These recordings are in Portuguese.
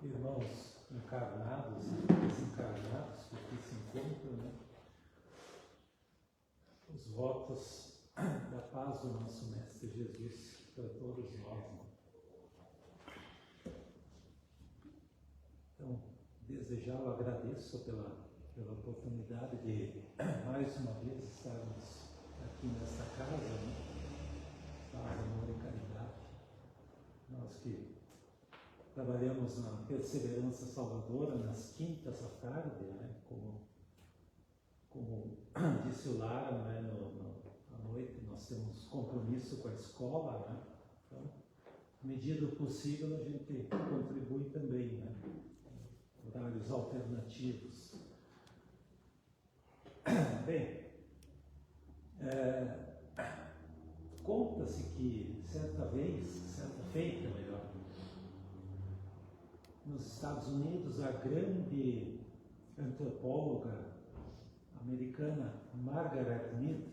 irmãos encarnados e desencarnados que aqui se encontram, né? Os votos da paz do nosso Mestre Jesus para todos nós. Né? Então, desde já eu agradeço pela oportunidade de mais uma vez estarmos aqui nesta casa, né? Paz, amor e caridade. Nós que trabalhamos na Perseverança Salvadora nas quintas à tarde, né? Como disse o Lara, né? À noite nós temos compromisso com a escola, né? Então, à medida do possível, a gente contribui também, né? Horários alternativos. Bem, conta-se que certa feita, melhor, nos Estados Unidos, a grande antropóloga americana Margaret Mead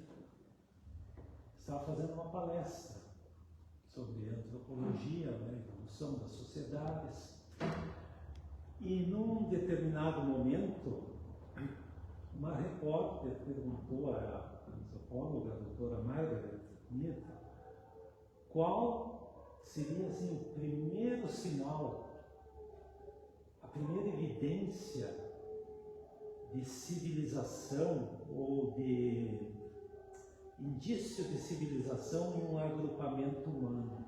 estava fazendo uma palestra sobre antropologia, né, evolução das sociedades, e num determinado momento uma repórter perguntou à antropóloga, a doutora Margaret Mead, qual seria assim, o primeiro sinal, a primeira evidência de civilização ou de indício de civilização em um agrupamento humano.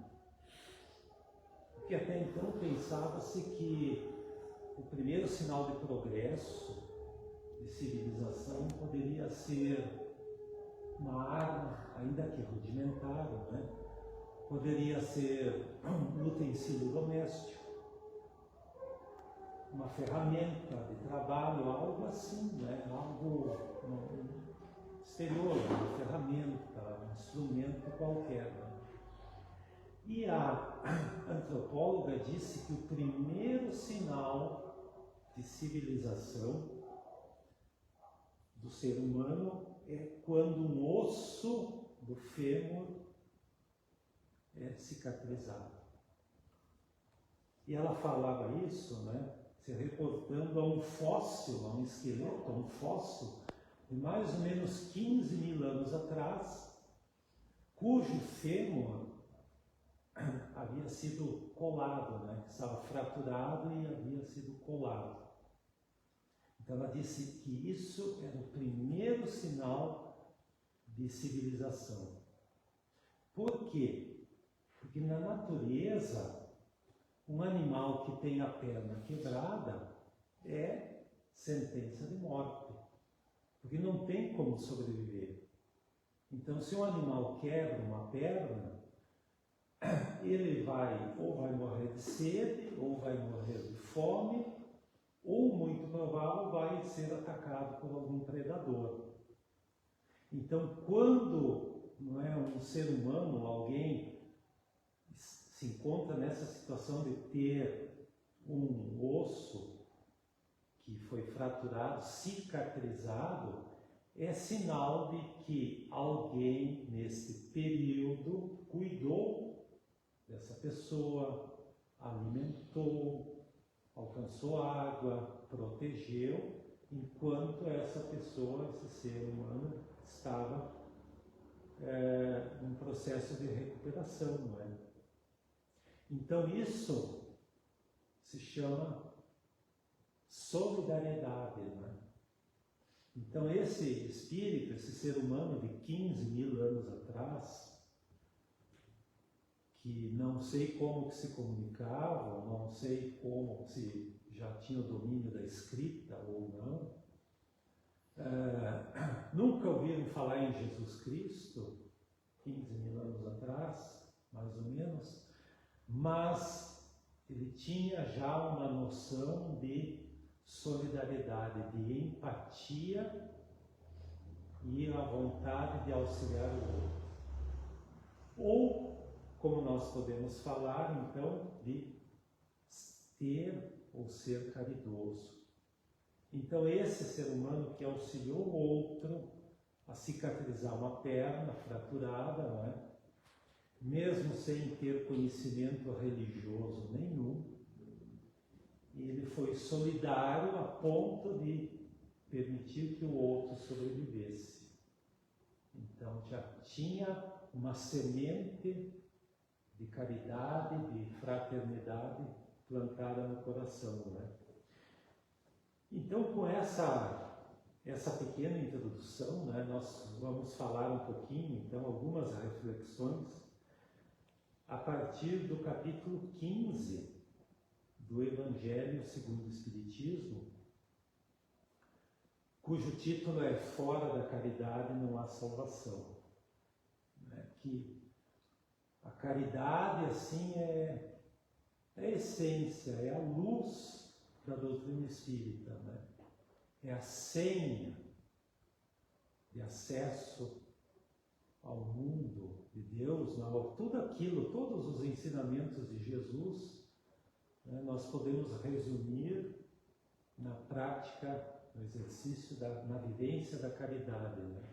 Porque até então pensava-se que o primeiro sinal de progresso, de civilização, poderia ser uma arma, ainda que rudimentar, né? Poderia ser um utensílio doméstico, uma ferramenta de trabalho, algo assim, né? Algo exterior, uma ferramenta, um instrumento qualquer. Né? E a antropóloga disse que o primeiro sinal de civilização do ser humano é quando um osso do fêmur é cicatrizado. E ela falava isso, né, se reportando a um fóssil, a um esqueleto, a um fóssil de mais ou menos 15 mil anos atrás, cujo fêmur havia sido colado, né, estava fraturado e havia sido colado. Então ela disse que isso era o primeiro sinal de civilização. Por quê? Porque na natureza, um animal que tem a perna quebrada é sentença de morte, porque não tem como sobreviver. Então, se um animal quebra uma perna, ele ou vai morrer de sede, ou vai morrer de fome, ou, muito provável, vai ser atacado por algum predador. Então, quando não é um ser humano, alguém se encontra nessa situação de ter um osso que foi fraturado, cicatrizado, é sinal de que alguém, nesse período, cuidou dessa pessoa, alimentou, alcançou água, protegeu, enquanto essa pessoa, esse ser humano, estava num processo de recuperação, não é? Então isso se chama solidariedade, não é? Então esse espírito, esse ser humano de 15 mil anos atrás, que não sei como que se comunicava, não sei como se já tinha o domínio da escrita ou não, nunca ouviram falar em Jesus Cristo, 15 mil anos atrás, mais ou menos, mas ele tinha já uma noção de solidariedade, de empatia e a vontade de auxiliar o outro. Ou, como nós podemos falar, então, de ter ou ser caridoso. Então, esse ser humano que auxiliou o outro a cicatrizar uma perna fraturada, não é? Mesmo sem ter conhecimento religioso nenhum, foi solidário a ponto de permitir que o outro sobrevivesse. Então já tinha uma semente de caridade, de fraternidade plantada no coração, né? Então, com essa pequena introdução, né, nós vamos falar um pouquinho, então, algumas reflexões a partir do capítulo 15 do Evangelho segundo o Espiritismo, cujo título é Fora da Caridade não há salvação. Né? Que a caridade, assim, é a essência, é a luz da doutrina espírita, né? É a senha de acesso ao mundo de Deus, tudo aquilo, todos os ensinamentos de Jesus, né, nós podemos resumir na prática, no exercício, na vivência da caridade, né?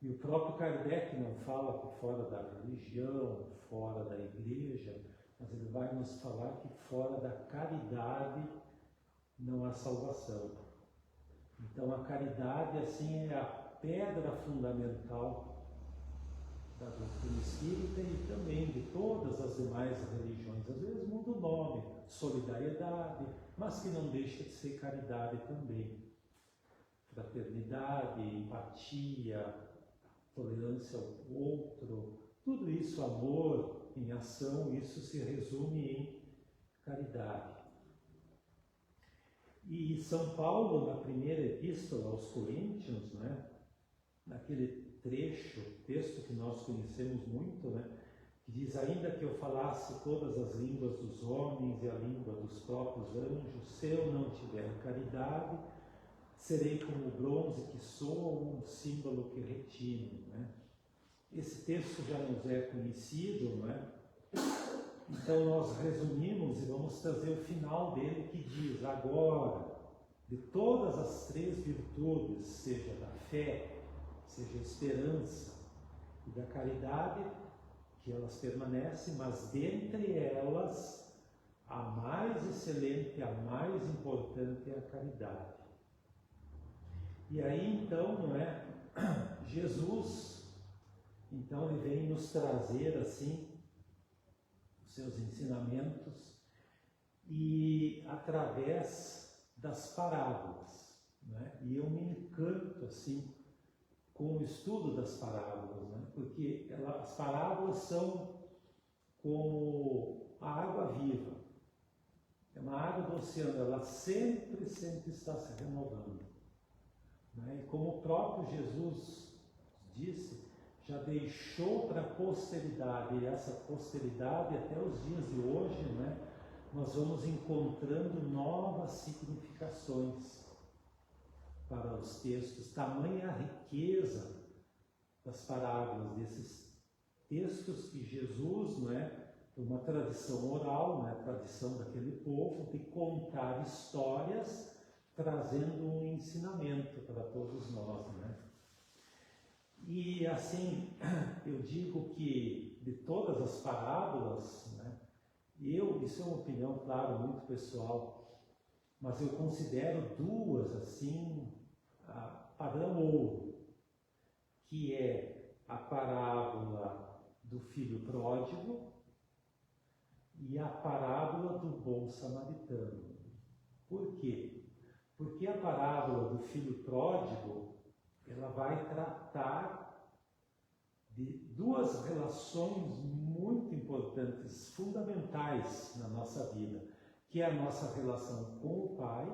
E o próprio Kardec não fala que fora da religião, fora da igreja, mas ele vai nos falar que fora da caridade não há salvação. Então a caridade, assim, é a pedra fundamental da doutrina espírita e também de todas as demais religiões. Às vezes muda o nome, solidariedade, mas que não deixa de ser caridade também. Fraternidade, empatia, tolerância ao outro, tudo isso, amor em ação, isso se resume em caridade. E São Paulo, na primeira epístola aos Coríntios, né, naquele texto que nós conhecemos muito, né, que diz: ainda que eu falasse todas as línguas dos homens e a língua dos próprios anjos, se eu não tiver caridade, serei como o bronze que soa ou um símbolo que retine, né? Esse texto já nos é conhecido, não é? Então nós resumimos e vamos trazer o final dele, que diz: agora, de todas as três virtudes, seja da fé, seja a esperança e da caridade, que elas permanecem, mas dentre elas a mais excelente, a mais importante é a caridade. E aí então, não é? Jesus, então, ele vem nos trazer assim os seus ensinamentos e através das parábolas, né? E eu me encanto assim com o estudo das parábolas, né? Porque as parábolas são como a água viva, é uma água do oceano, ela sempre está se renovando. E como o próprio Jesus disse, já deixou para a posteridade, e essa posteridade até os dias de hoje, né, nós vamos encontrando novas significações para os textos. Tamanha a riqueza das parábolas, desses textos que Jesus, né, uma tradição oral, né, tradição daquele povo, de contar histórias trazendo um ensinamento para todos nós, né? E assim, eu digo que de todas as parábolas, né, isso é uma opinião, claro, muito pessoal, mas eu considero duas assim, padrão ouro, que é a parábola do filho pródigo e a parábola do bom samaritano. Por quê? Porque a parábola do filho pródigo, ela vai tratar de duas relações muito importantes, fundamentais na nossa vida, que é a nossa relação com o Pai,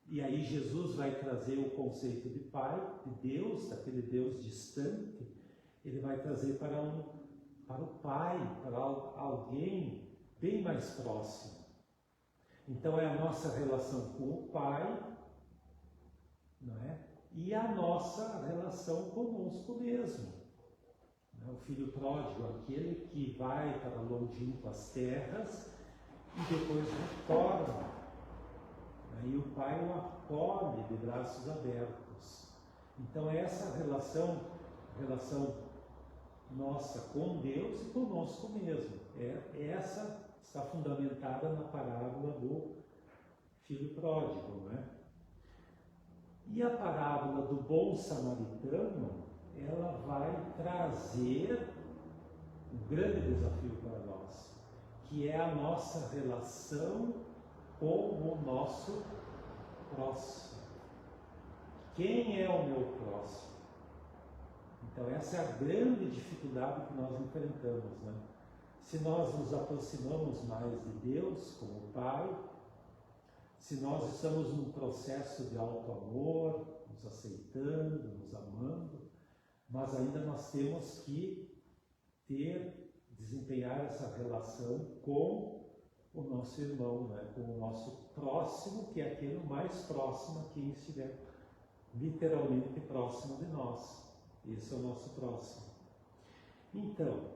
e aí Jesus vai trazer o conceito de Pai, de Deus, daquele Deus distante, ele vai trazer para o Pai, para alguém bem mais próximo. Então é a nossa relação com o Pai, não é? E a nossa relação conosco mesmo. O filho pródigo, aquele que vai para longínquas terras e depois retorna. E o pai o acolhe de braços abertos. Então essa relação nossa com Deus e conosco mesmo, essa está fundamentada na parábola do filho pródigo, né? E a parábola do bom samaritano, ela vai trazer um grande desafio para nós, que é a nossa relação com o nosso próximo. Quem é o meu próximo? Então essa é a grande dificuldade que nós enfrentamos, né? Se nós nos aproximamos mais de Deus como Pai, se nós estamos num processo de auto-amor, nos aceitando, nos amando, mas ainda nós temos que desempenhar essa relação com o nosso irmão, né? Com o nosso próximo, que é aquele mais próximo a quem estiver literalmente próximo de nós. Esse é o nosso próximo. Então,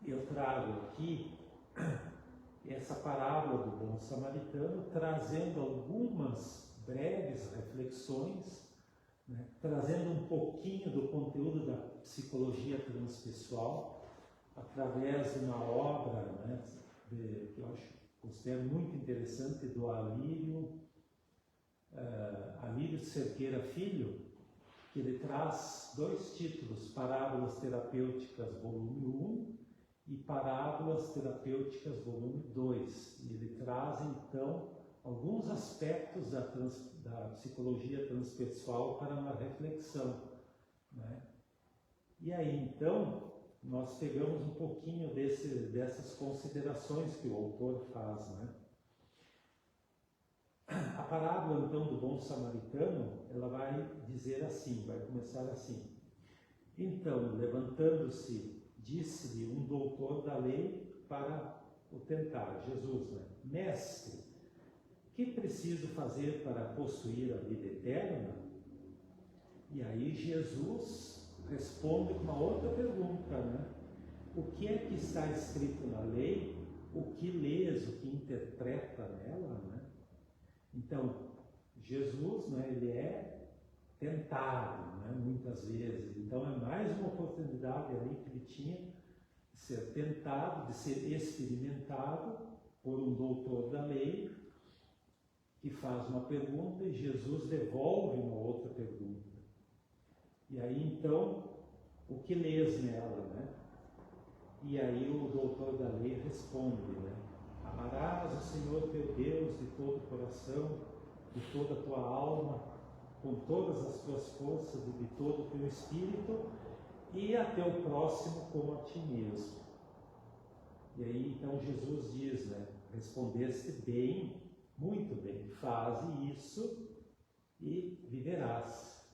eu trago aqui essa parábola do bom samaritano, trazendo algumas breves reflexões, né, trazendo um pouquinho do conteúdo da psicologia transpessoal, através de uma obra, né, que eu considero muito interessante, do Alírio Cerqueira Filho, que ele traz 2 títulos: Parábolas Terapêuticas, volume 1, e Parábolas Terapêuticas, volume 2. E ele traz, então, alguns aspectos da psicologia transpessoal para uma reflexão, né? E aí, então, nós pegamos um pouquinho dessas considerações que o autor faz, né? A parábola, então, do bom samaritano, ela vai dizer assim, vai começar assim: então, levantando-se, disse-lhe um doutor da lei para o tentar, Jesus, né? Mestre, que preciso fazer para possuir a vida eterna? E aí Jesus responde com uma outra pergunta, né? O que é que está escrito na lei? O que lês, o que interpreta nela, né? Então, Jesus, né, ele é tentado, né, muitas vezes. Então é mais uma oportunidade ali que ele tinha de ser tentado, de ser experimentado por um doutor da lei que faz uma pergunta e Jesus devolve uma outra pergunta. E aí então, o que lês nela, né? E aí o doutor da lei responde, né? Amarás o Senhor teu Deus de todo o coração, de toda a tua alma, com todas as tuas forças e de todo o teu espírito, e a teu próximo como a ti mesmo. E aí então Jesus diz, né? Respondeste bem, muito bem, faze isso e viverás.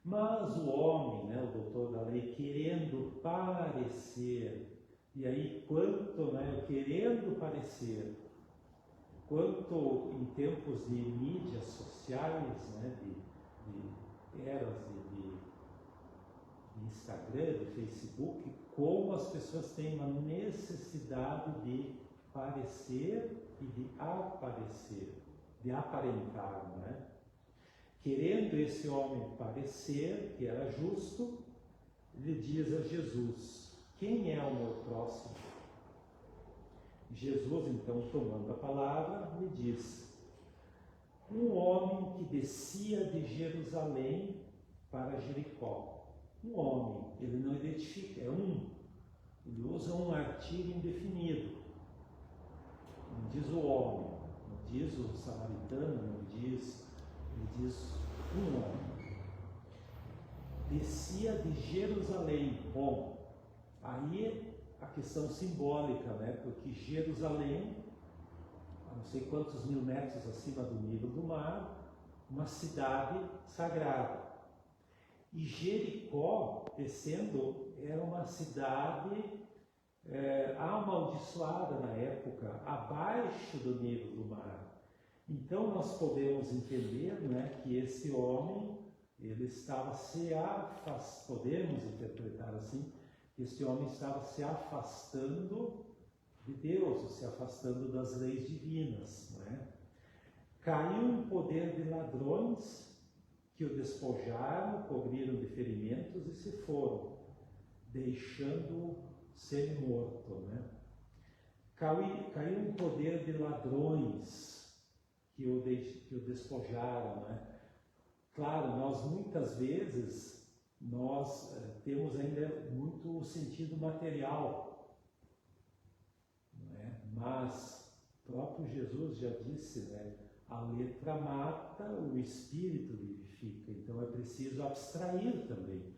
Mas o homem, né, o doutor da lei, querendo parecer, e aí quanto, né, querendo parecer, quanto em tempos de mídias sociais, né, de eras de Instagram, de Facebook, como as pessoas têm uma necessidade de parecer e de aparecer, de aparentar, né? Querendo esse homem parecer que era justo, ele diz a Jesus: quem é o meu próximo? Jesus, então, tomando a palavra, lhe diz: um homem que descia de Jerusalém para Jericó. Um homem, ele não identifica, é um. Ele usa um artigo indefinido. Não diz o homem, não diz o samaritano, não diz, ele diz um homem. Descia de Jerusalém. Bom, aí a questão simbólica, né? Porque Jerusalém, a não sei quantos mil metros acima do nível do mar, uma cidade sagrada. E Jericó, descendo, era uma cidade amaldiçoada na época, abaixo do nível do mar. Então nós podemos entender, né, que esse homem, ele estava podemos interpretar assim, que esse homem estava se afastando de Deus, se afastando das leis divinas, né? Caiu em poder de ladrões que o despojaram, cobriram de ferimentos e se foram, deixando-o semi-morto, né? caiu um poder de ladrões que o despojaram, né? Claro, nós muitas vezes temos ainda muito sentido material, né? Mas o próprio Jesus já disse, né? A letra mata, o espírito vivifica. Então é preciso abstrair também,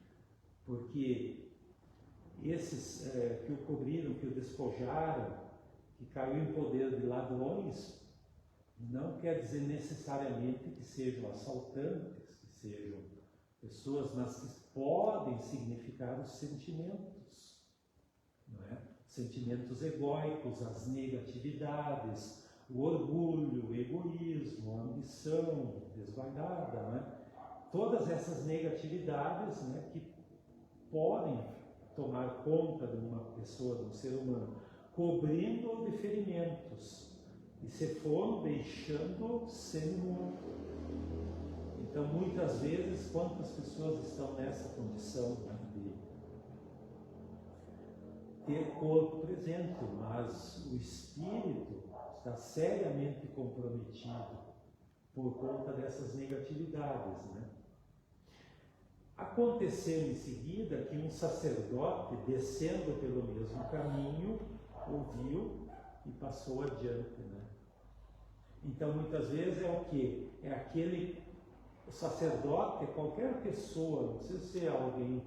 porque esses que o cobriram, que o despojaram, que caiu em poder de ladrões, não quer dizer necessariamente que sejam assaltantes, que sejam pessoas, mas que podem significar os sentimentos, não é? Sentimentos egóicos, as negatividades, o orgulho, o egoísmo, a ambição desguardada, né? Todas essas negatividades, né, que podem tomar conta de uma pessoa, de um ser humano, cobrindo de ferimentos e se foram deixando semi-morto. Então, muitas vezes, quantas pessoas estão nessa condição, né, de ter corpo presente, mas o espírito está seriamente comprometido por conta dessas negatividades, né? Aconteceu em seguida que um sacerdote, descendo pelo mesmo caminho, ouviu e passou adiante, né? Então, muitas vezes é o quê? É o sacerdote, qualquer pessoa, não precisa ser alguém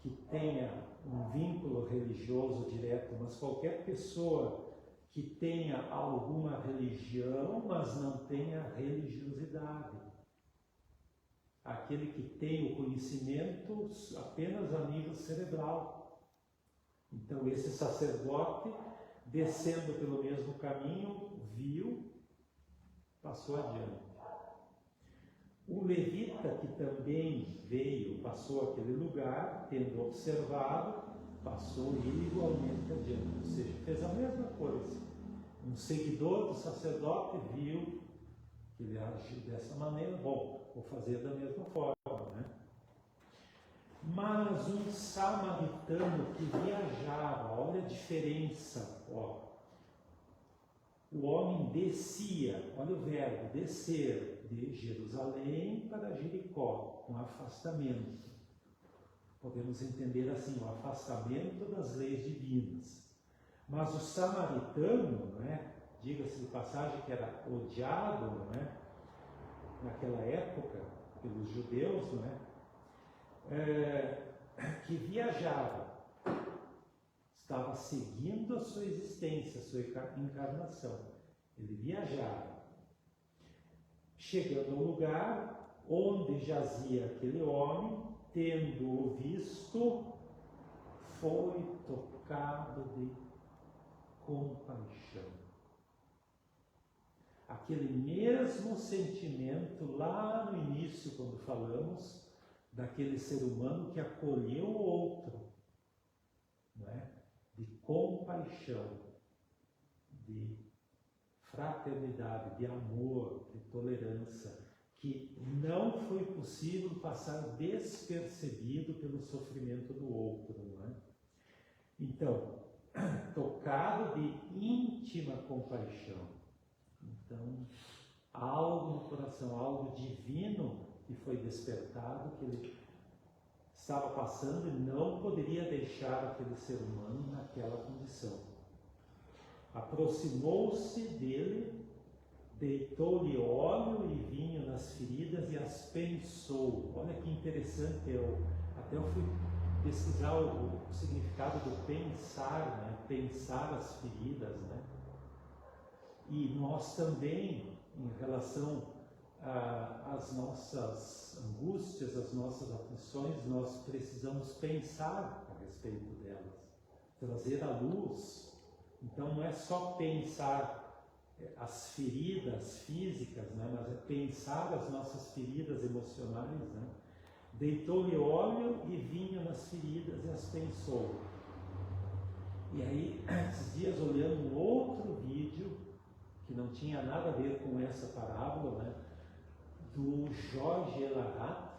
que tenha um vínculo religioso direto, mas qualquer pessoa que tenha alguma religião, mas não tenha religiosidade. Aquele que tem o conhecimento apenas a nível cerebral. Então, esse sacerdote, descendo pelo mesmo caminho, viu, passou adiante. O levita, que também veio, passou aquele lugar, tendo observado, passou igualmente adiante. Ou seja, fez a mesma coisa. Um seguidor do sacerdote viu que ele agiu dessa maneira, bom, vou fazer da mesma forma, né? Mas um samaritano que viajava, olha a diferença, ó. O homem descia, olha o verbo, descer de Jerusalém para Jericó, com afastamento. Podemos entender assim, o afastamento das leis divinas. Mas o samaritano, não é? Diga-se de passagem que era odiado, não é? Naquela época, pelos judeus, não é? Que viajava, estava seguindo a sua existência, a sua encarnação. Ele viajava, chegando ao lugar onde jazia aquele homem, tendo-o visto, foi tocado de compaixão. Aquele mesmo sentimento lá no início, quando falamos daquele ser humano que acolheu o outro, não é? De compaixão, de fraternidade, de amor, de tolerância, que não foi possível passar despercebido pelo sofrimento do outro, não é? Então, tocado de íntima compaixão. Então, algo no coração, algo divino que foi despertado, que ele estava passando e não poderia deixar aquele ser humano naquela condição. Aproximou-se dele, deitou-lhe óleo e vinho nas feridas e as pensou. Olha que interessante, até eu fui pesquisar o significado do pensar, né? Pensar as feridas, né? E nós também, em relação às nossas angústias, às nossas aflições, nós precisamos pensar a respeito delas, trazer à luz. Então não é só pensar as feridas físicas, né, mas é pensar as nossas feridas emocionais, né? Deitou-lhe óleo e vinho nas feridas e as pensou. E aí, esses dias, olhando um outro vídeo, que não tinha nada a ver com essa parábola, né, do Jorge Elarat,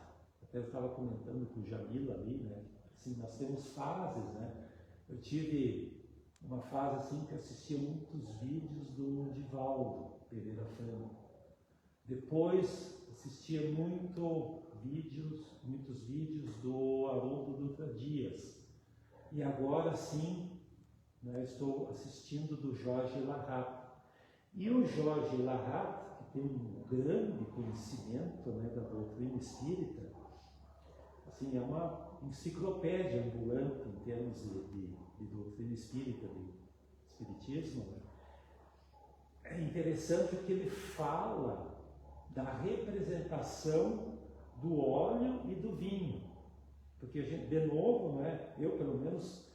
até eu estava comentando com o Jamila ali, né, assim, nós temos fases, né? Eu tive uma fase assim que eu assistia muitos vídeos do Divaldo Pereira Franco. Depois assistia muitos vídeos do Haroldo Dutra Dias. E agora sim, né, estou assistindo do Jorge Larrat. E o Jorge Larrat, que tem um grande conhecimento, né, da doutrina espírita, assim, é uma enciclopédia ambulante em termos de doutrina espírita, de espiritismo. Né? É interessante que ele fala da representação do óleo e do vinho, porque a gente, de novo, né, eu pelo menos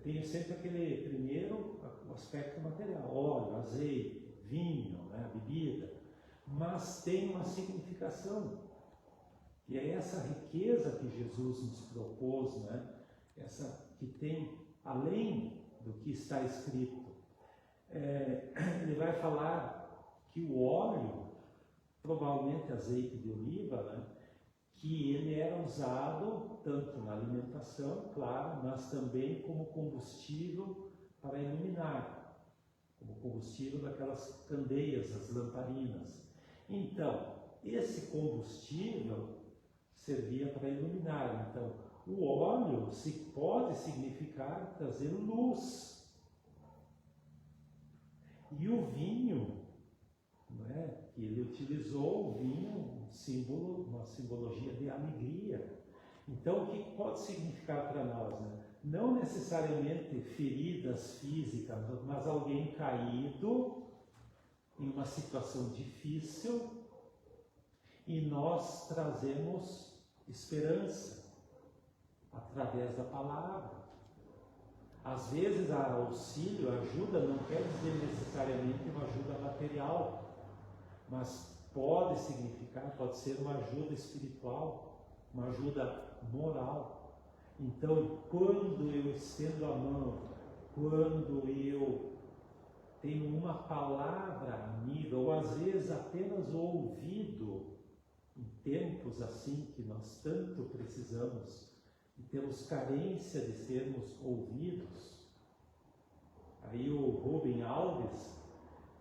tenho sempre aquele primeiro o aspecto material, óleo, azeite, vinho, né, bebida, mas tem uma significação, e é essa riqueza que Jesus nos propôs, né, essa que tem além do que está escrito. Ele vai falar que o óleo, provavelmente azeite de oliva, né, que ele era usado tanto na alimentação, claro, mas também como combustível para iluminar, como combustível daquelas candeias, as lamparinas. Então, esse combustível servia para iluminar. Então, o óleo pode significar trazer luz. E o vinho, né, que ele utilizou, o vinho, uma simbologia de alegria. Então, o que pode significar para nós? Né? Não necessariamente feridas físicas, mas alguém caído em uma situação difícil e nós trazemos esperança através da palavra. Às vezes, auxílio, ajuda, não quer dizer necessariamente uma ajuda material, mas pode significar, pode ser uma ajuda espiritual, uma ajuda moral. Então, quando eu estendo a mão, quando eu tenho uma palavra amiga, ou às vezes apenas o ouvido, em tempos assim que nós tanto precisamos e temos carência de sermos ouvidos. Aí o Rubem Alves,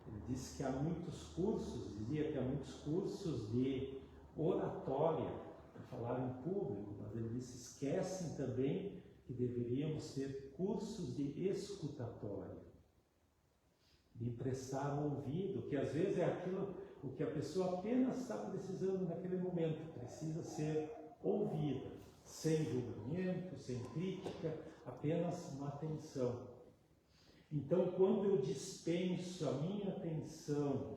ele disse que há muitos cursos, dizia que há muitos cursos de oratória, para falar em público, mas ele disse, esquecem também que deveríamos ter cursos de escutatória, de emprestar um ouvido, que às vezes é aquilo o que a pessoa apenas está precisando naquele momento, precisa ser ouvida, sem julgamento, sem crítica, apenas uma atenção. Então, quando eu dispenso a minha atenção,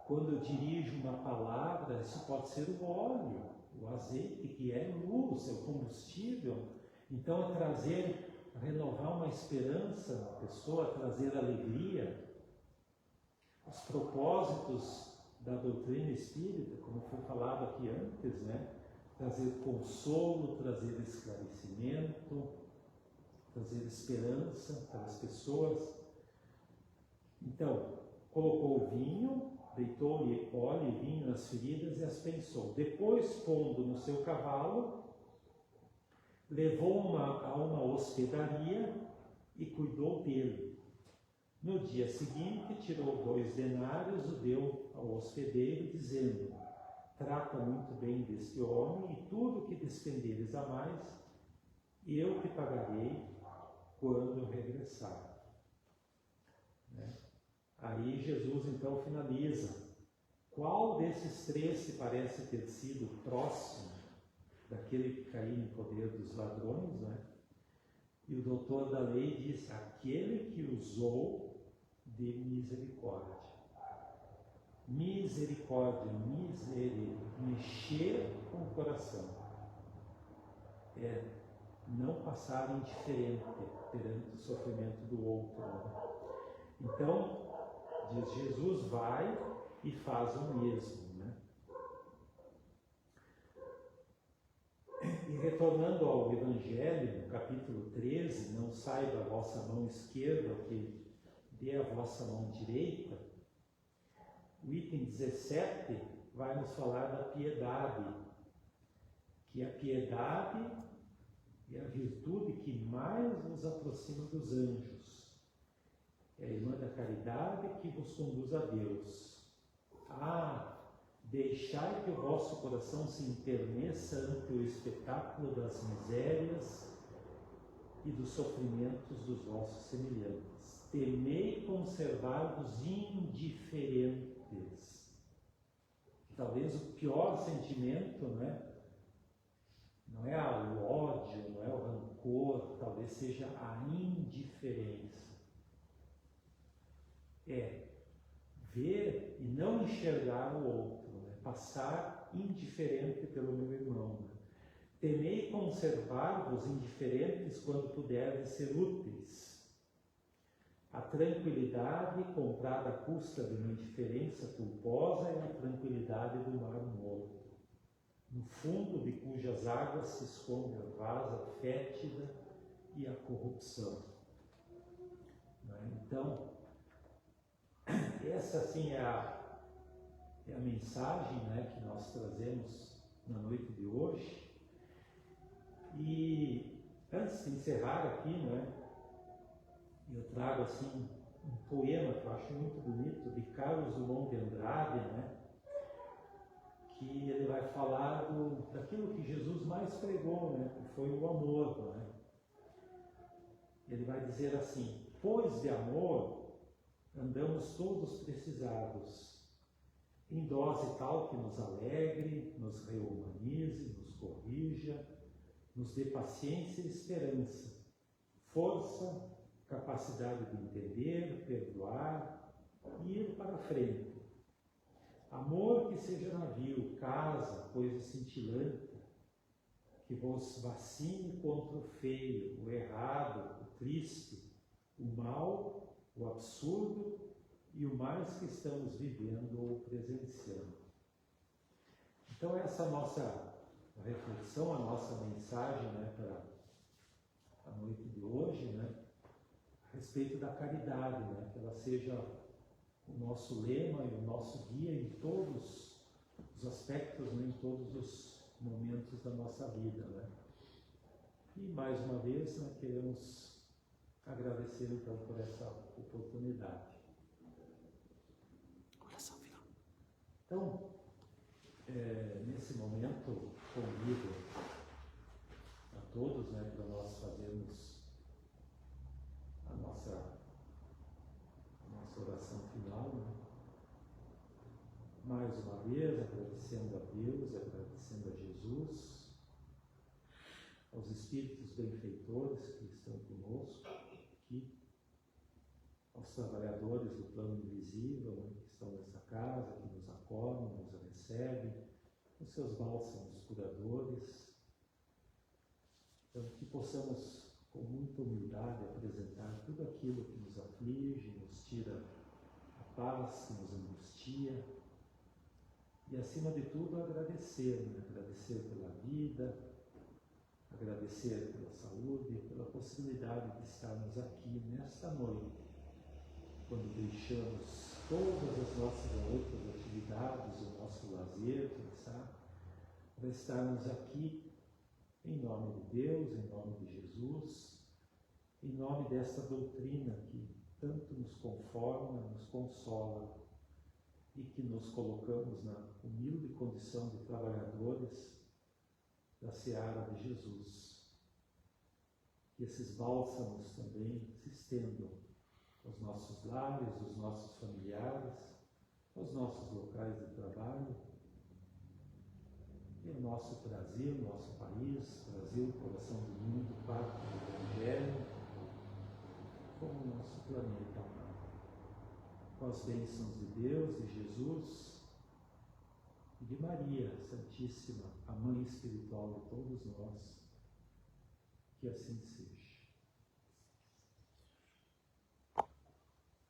quando eu dirijo uma palavra, isso pode ser o óleo, o azeite, que é luz, é o combustível. Então, renovar uma esperança na pessoa, trazer alegria. Os propósitos da doutrina espírita, como foi falado aqui antes, né? Trazer consolo, trazer esclarecimento, trazer esperança para as pessoas. Então, colocou o vinho, deitou-lhe óleo e vinho nas feridas e as pensou. Depois, pondo no seu cavalo, levou a uma hospedaria e cuidou dele. No dia seguinte, tirou 2 denários, o deu ao hospedeiro, dizendo, trata muito bem deste homem e tudo que despenderes a mais, eu te pagarei quando eu regressar. Né? Aí Jesus então finaliza. Qual desses 3 se parece ter sido próximo daquele que caiu no poder dos ladrões? Né? E o doutor da lei diz, aquele que usou de misericórdia. Misericórdia, mexer com o coração. É não passar indiferente perante o sofrimento do outro. Né? Então, diz Jesus, vai e faz o mesmo. Né? E retornando ao Evangelho, no capítulo 13, não saiba a vossa mão esquerda o que dê a vossa mão direita, o item 17 vai nos falar da piedade, que a piedade é a virtude que mais nos aproxima dos anjos. É a irmã da caridade que vos conduz a Deus. Deixai que o vosso coração se enterneça ante o espetáculo das misérias e dos sofrimentos dos vossos semelhantes. Temei conservar-vos indiferentes. Talvez o pior sentimento, não é o ódio, não é o rancor, talvez seja a indiferença. É ver e não enxergar o outro, passar indiferente pelo meu irmão. Temei conservar-vos indiferentes quando puderdes ser úteis. A tranquilidade comprada à custa de uma indiferença culposa é a tranquilidade do mar morto, no fundo de cujas águas se esconde a vasa fétida e a corrupção. Então, essa sim é a mensagem, que nós trazemos na noite de hoje. E antes de encerrar aqui, eu trago assim um poema que eu acho muito bonito de Carlos Drummond de Andrade, que ele vai falar daquilo que Jesus mais pregou, que foi o amor. Ele vai dizer assim: pois de amor andamos todos precisados, em dose tal que nos alegre, nos reumanize, nos corrija, nos dê paciência e esperança, força, capacidade de entender, perdoar e ir para a frente. Amor que seja navio, casa, coisa cintilante, que vos vacine contra o feio, o errado, o triste, o mal, o absurdo e o mais que estamos vivendo ou presenciando. Então essa é a nossa reflexão, a nossa mensagem para a noite de hoje, a respeito da caridade, que ela seja o nosso lema e o nosso guia em todos os aspectos, em todos os momentos da nossa vida. E mais uma vez queremos agradecer então por essa oportunidade. Oração final. Então, nesse momento, convido a todos para nós fazermos a nossa oração final. Mais uma vez, agradecendo a Deus, agradecendo a Jesus, aos Espíritos benfeitores que estão conosco aqui, aos trabalhadores do plano invisível, que estão nessa casa, que nos acolhem, nos recebem, os seus bálsamos curadores. Então, que possamos, com muita humildade, apresentar tudo aquilo que nos aflige, nos tira a paz, que nos angustia, e, acima de tudo, agradecer, agradecer pela vida, agradecer pela saúde, pela possibilidade de estarmos aqui nesta noite, quando deixamos todas as nossas outras atividades, o nosso lazer, para estarmos aqui em nome de Deus, em nome de Jesus, em nome desta doutrina que tanto nos conforma, nos consola, e que nos colocamos na humilde condição de trabalhadores da seara de Jesus. Que esses bálsamos também se estendam aos nossos lares, aos nossos familiares, aos nossos locais de trabalho, e ao nosso Brasil, nosso país, Brasil, coração do mundo, parte do Evangelho, como o nosso planeta. Com as bênçãos de Deus, de Jesus e de Maria Santíssima, a Mãe Espiritual de todos nós, que assim seja.